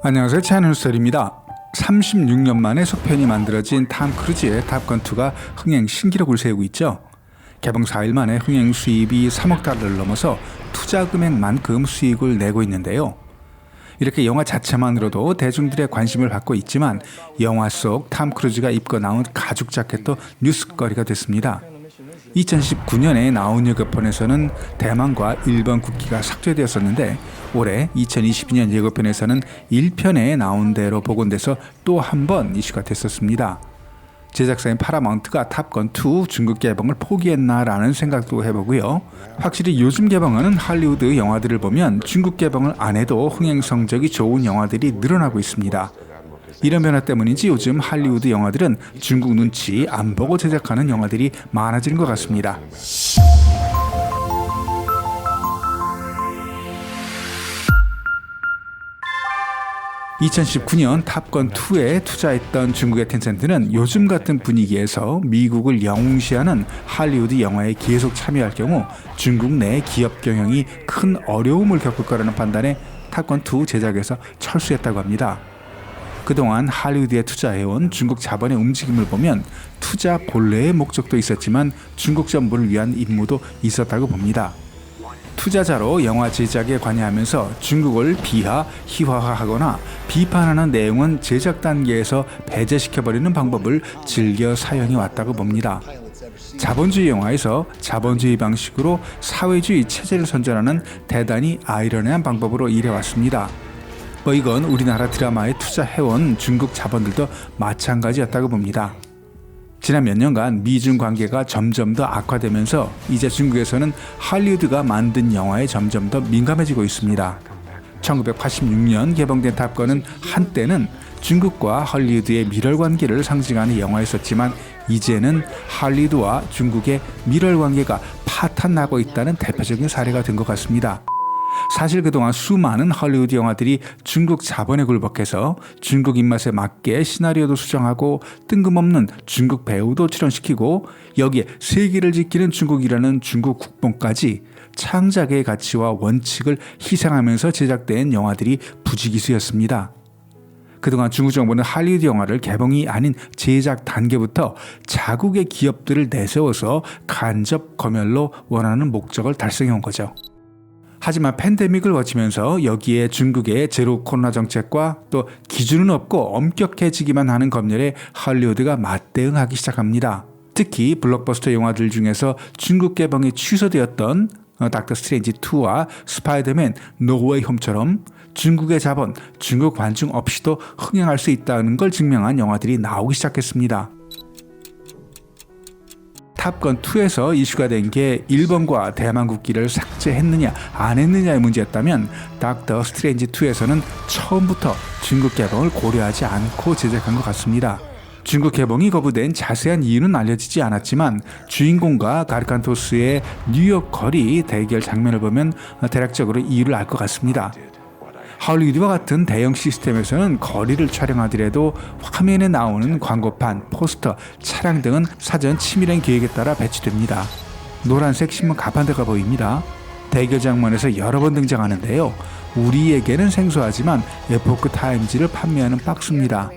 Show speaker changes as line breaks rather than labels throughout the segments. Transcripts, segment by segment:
안녕하세요, 채널스터디입니다. 36년 만에 속편이 만들어진 탐 크루즈의 탑건2가 흥행 신기록을 세우고 있죠. 개봉 4일 만에 흥행 수입이 3억 달러를 넘어서 투자 금액만큼 수익을 내고 있는데요. 이렇게 영화 자체만으로도 대중들의 관심을 받고 있지만 영화 속 탐 크루즈가 입고 나온 가죽 자켓도 뉴스거리가 됐습니다. 2019년에 나온 예고편에서는 대만과 일본 국기가 삭제되었었는데 올해 2022년 예고편에서는 1편에 나온 대로 복원돼서 또 한 번 이슈가 됐었습니다. 제작사인 파라마운트가 탑건2 중국 개봉을 포기했나라는 생각도 해보고요. 확실히 요즘 개봉하는 할리우드 영화들을 보면 중국 개봉을 안 해도 흥행 성적이 좋은 영화들이 늘어나고 있습니다. 이런 변화 때문인지 요즘 할리우드 영화들은 중국 눈치 안 보고 제작하는 영화들이 많아지는 것 같습니다. 2019년 탑건2에 투자했던 중국의 텐센트는 요즘 같은 분위기에서 미국을 영웅시하는 할리우드 영화에 계속 참여할 경우 중국 내 기업 경영이 큰 어려움을 겪을 거라는 판단에 탑건2 제작에서 철수했다고 합니다. 그동안 할리우드에 투자해온 중국 자본의 움직임을 보면 투자 본래의 목적도 있었지만 중국 정부를 위한 임무도 있었다고 봅니다. 투자자로 영화 제작에 관여하면서 중국을 비하, 희화화하거나 비판하는 내용은 제작 단계에서 배제시켜버리는 방법을 즐겨 사용해 왔다고 봅니다. 자본주의 영화에서 자본주의 방식으로 사회주의 체제를 선전하는 대단히 아이러니한 방법으로 일해왔습니다. 이건 우리나라 드라마에 투자해온 중국 자본들도 마찬가지였다고 봅니다. 지난 몇 년간 미중 관계가 점점 더 악화되면서 이제 중국에서는 할리우드가 만든 영화에 점점 더 민감해지고 있습니다. 1986년 개봉된 탑건은 한때는 중국과 할리우드의 밀월 관계를 상징하는 영화였었지만 이제는 할리우드와 중국의 밀월 관계가 파탄나고 있다는 대표적인 사례가 된 것 같습니다. 사실 그동안 수많은 할리우드 영화들이 중국 자본에 굴복해서 중국 입맛에 맞게 시나리오도 수정하고 뜬금없는 중국 배우도 출연시키고 여기에 세계를 지키는 중국이라는 중국 국뽕까지 창작의 가치와 원칙을 희생하면서 제작된 영화들이 부지기수였습니다. 그동안 중국 정부는 할리우드 영화를 개봉이 아닌 제작 단계부터 자국의 기업들을 내세워서 간접 검열로 원하는 목적을 달성해온 거죠. 하지만 팬데믹을 거치면서 여기에 중국의 제로 코로나 정책과 또 기준은 없고 엄격해지기만 하는 검열에 할리우드가 맞대응하기 시작합니다. 특히 블록버스터 영화들 중에서 중국 개봉이 취소되었던 닥터 스트레인지 2와 스파이더맨 노웨이 홈처럼 중국의 자본, 중국 관중 없이도 흥행할 수 있다는 걸 증명한 영화들이 나오기 시작했습니다. 탑건2에서 이슈가 된 게 일본과 대만 국기를 삭제했느냐 안 했느냐의 문제였다면 닥터 스트레인지2에서는 처음부터 중국 개봉을 고려하지 않고 제작한 것 같습니다. 중국 개봉이 거부된 자세한 이유는 알려지지 않았지만 주인공과 가르칸토스의 뉴욕 거리 대결 장면을 보면 대략적으로 이유를 알 것 같습니다. 할리우드와 같은 대형 시스템에서는 거리를 촬영하더라도 화면에 나오는 광고판, 포스터, 차량 등은 사전 치밀한 계획에 따라 배치됩니다. 노란색 신문 가판대가 보입니다. 대결 장면에서 여러 번 등장하는데요. 우리에게는 생소하지만 에포크 타임즈를 판매하는 박스입니다.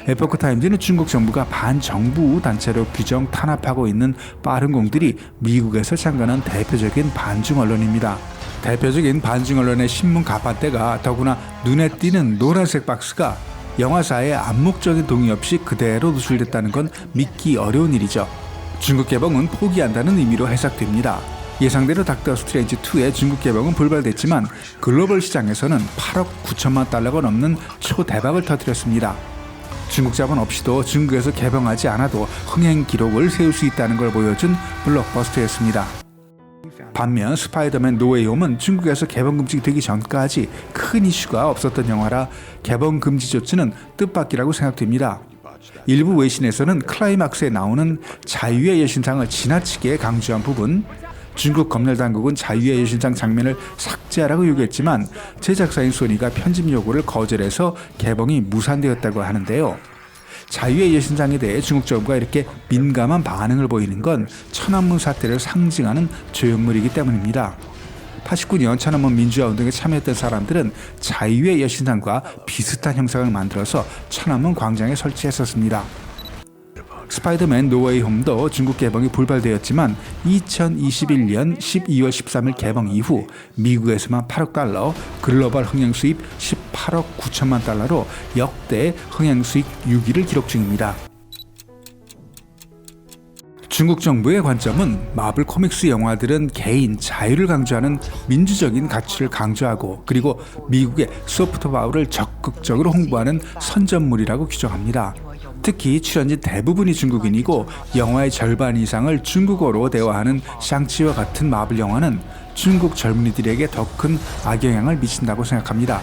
에포크 타임즈는 중국 정부가 반정부 단체로 규정 탄압하고 있는 빠른 공들이 미국에서 창간한 대표적인 반중 언론입니다. 대표적인 반중 언론의 신문 가판대가 더구나 눈에 띄는 노란색 박스가 영화사의 암묵적인 동의 없이 그대로 누출됐다는 건 믿기 어려운 일이죠. 중국 개봉은 포기한다는 의미로 해석됩니다. 예상대로 닥터 스트레인지 2의 중국 개봉은 불발됐지만 글로벌 시장에서는 8억 9천만 달러가 넘는 초대박을 터뜨렸습니다. 중국 자본 없이도 중국에서 개봉하지 않아도 흥행 기록을 세울 수 있다는 걸 보여준 블록버스터였습니다. 반면 스파이더맨 노웨이 홈은 중국에서 개봉 금지되기 전까지 큰 이슈가 없었던 영화라 개봉 금지 조치는 뜻밖이라고 생각됩니다. 일부 외신에서는 클라이막스에 나오는 자유의 여신상을 지나치게 강조한 부분, 중국 검열 당국은 자유의 여신상 장면을 삭제하라고 요구했지만 제작사인 소니가 편집 요구를 거절해서 개봉이 무산되었다고 하는데요. 자유의 여신상에 대해 중국 정부가 이렇게 민감한 반응을 보이는 건 천안문 사태를 상징하는 조형물이기 때문입니다. 89년 천안문 민주화 운동에 참여했던 사람들은 자유의 여신상과 비슷한 형상을 만들어서 천안문 광장에 설치했었습니다. 스파이더맨 노웨이 홈도 중국 개봉이 불발되었지만 2021년 12월 13일 개봉 이후 미국에서만 8억 달러, 글로벌 흥행 수입 18억 9천만 달러로 역대 흥행 수익 6위를 기록 중입니다. 중국 정부의 관점은 마블 코믹스 영화들은 개인 자유를 강조하는 민주적인 가치를 강조하고 그리고 미국의 소프트 파워를 적극적으로 홍보하는 선전물이라고 규정합니다. 특히 출연진 대부분이 중국인이고 영화의 절반 이상을 중국어로 대화하는 샹치와 같은 마블 영화는 중국 젊은이들에게 더 큰 악영향을 미친다고 생각합니다.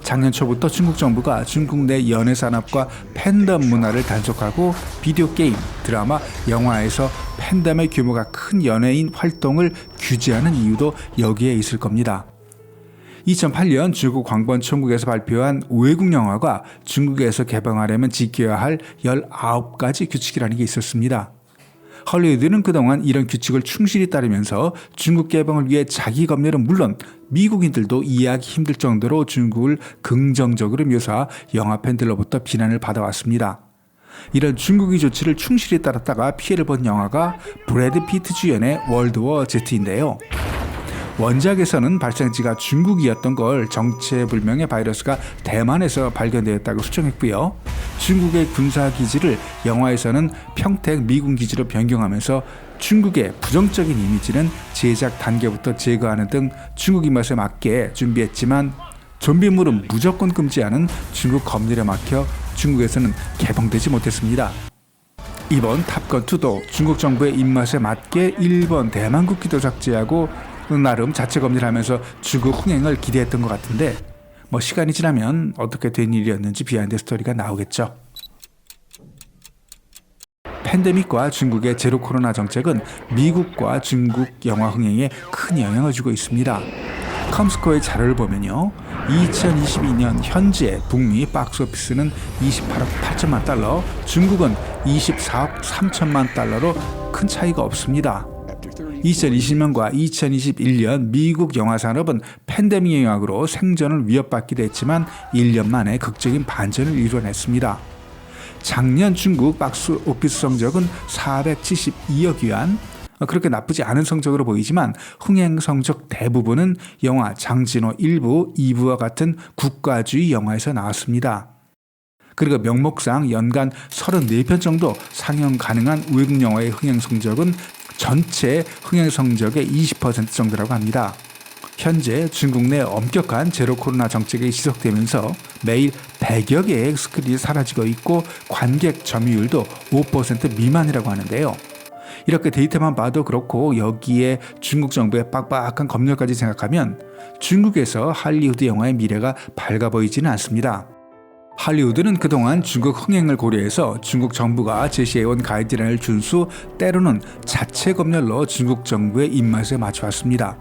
작년 초부터 중국 정부가 중국 내 연예 산업과 팬덤 문화를 단속하고 비디오 게임, 드라마, 영화에서 팬덤의 규모가 큰 연예인 활동을 규제하는 이유도 여기에 있을 겁니다. 2008년 중국 광번총국에서 발표한 외국 영화가 중국에서 개봉하려면 지켜야 할 19가지 규칙이라는 게 있었습니다. 헐리우드는 그동안 이런 규칙을 충실히 따르면서 중국 개봉을 위해 자기 검열은 물론 미국인들도 이해하기 힘들 정도로 중국을 긍정적으로 묘사 영화 팬들로부터 비난을 받아왔습니다. 이런 중국의 조치를 충실히 따랐다가 피해를 본 영화가 브래드 피트 주연의 월드워 Z인데요. 원작에서는 발생지가 중국이었던 걸 정체불명의 바이러스가 대만에서 발견되었다고 수정했고요. 중국의 군사기지를 영화에서는 평택 미군 기지로 변경하면서 중국의 부정적인 이미지는 제작 단계부터 제거하는 등 중국 입맛에 맞게 준비했지만 좀비물은 무조건 금지하는 중국 검열에 막혀 중국에서는 개봉되지 못했습니다. 이번 탑건2도 중국 정부의 입맛에 맞게 일본, 대만 국기도 삭제하고 나름 자체 검열하면서 중국 흥행을 기대했던 것 같은데 시간이 지나면 어떻게 된 일이었는지 비하인드 스토리가 나오겠죠. 팬데믹과 중국의 제로 코로나 정책은 미국과 중국 영화 흥행에 큰 영향을 주고 있습니다. 컴스코의 자료를 보면요. 2022년 현재 북미 박스오피스는 28억 8천만 달러, 중국은 24억 3천만 달러로 큰 차이가 없습니다. 2020년과 2021년 미국 영화 산업은 팬데믹 영향으로 생존을 위협받기도 했지만 1년 만에 극적인 반전을 이뤄냈습니다. 작년 중국 박스오피스 성적은 472억 위안, 그렇게 나쁘지 않은 성적으로 보이지만 흥행 성적 대부분은 영화 장진호 1부, 2부와 같은 국가주의 영화에서 나왔습니다. 그리고 명목상 연간 34편 정도 상영 가능한 외국 영화의 흥행 성적은 전체 흥행 성적의 20% 정도라고 합니다. 현재 중국 내 엄격한 제로 코로나 정책이 지속되면서 매일 100여 개의 스크린이 사라지고 있고 관객 점유율도 5% 미만이라고 하는데요. 이렇게 데이터만 봐도 그렇고 여기에 중국 정부의 빡빡한 검열까지 생각하면 중국에서 할리우드 영화의 미래가 밝아 보이지는 않습니다. 할리우드는 그동안 중국 흥행을 고려해서 중국 정부가 제시해온 가이드라인을 준수, 때로는 자체 검열로 중국 정부의 입맛에 맞춰왔습니다.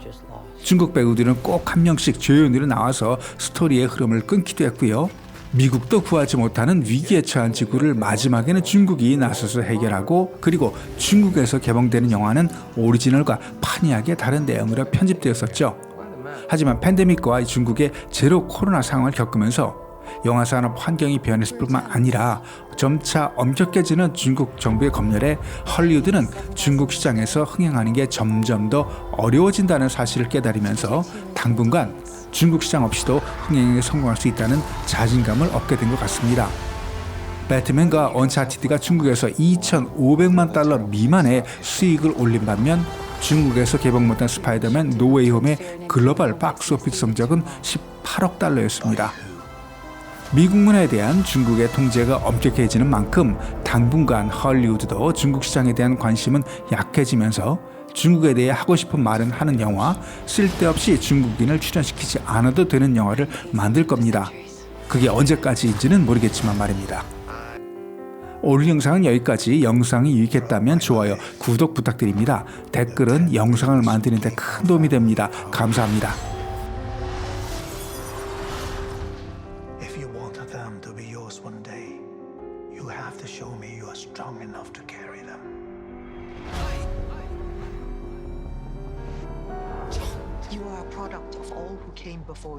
중국 배우들은 꼭 한 명씩 조연으로 나와서 스토리의 흐름을 끊기도 했고요. 미국도 구하지 못하는 위기에 처한 지구를 마지막에는 중국이 나서서 해결하고 그리고 중국에서 개봉되는 영화는 오리지널과 판이하게 다른 내용으로 편집되었었죠. 하지만 팬데믹과 중국의 제로 코로나 상황을 겪으면서 영화 산업 환경이 변했을 뿐만 아니라 점차 엄격해지는 중국 정부의 검열에 헐리우드는 중국 시장에서 흥행하는 게 점점 더 어려워진다는 사실을 깨달으면서 당분간 중국 시장 없이도 흥행에 성공할 수 있다는 자신감을 얻게 된 것 같습니다. 배트맨과 언차티드가 중국에서 2,500만 달러 미만의 수익을 올린 반면 중국에서 개봉 못한 스파이더맨 노웨이 홈의 글로벌 박스오피스 성적은 18억 달러였습니다. 미국 문화에 대한 중국의 통제가 엄격해지는 만큼 당분간 헐리우드도 중국 시장에 대한 관심은 약해지면서 중국에 대해 하고 싶은 말은 하는 영화, 쓸데없이 중국인을 출연시키지 않아도 되는 영화를 만들 겁니다. 그게 언제까지인지는 모르겠지만 말입니다. 오늘 영상은 여기까지. 영상이 유익했다면 좋아요, 구독 부탁드립니다. 댓글은 영상을 만드는 데 큰 도움이 됩니다. 감사합니다.
To be yours one day, you have to show me you are strong enough to carry them.
You are a product of all who came before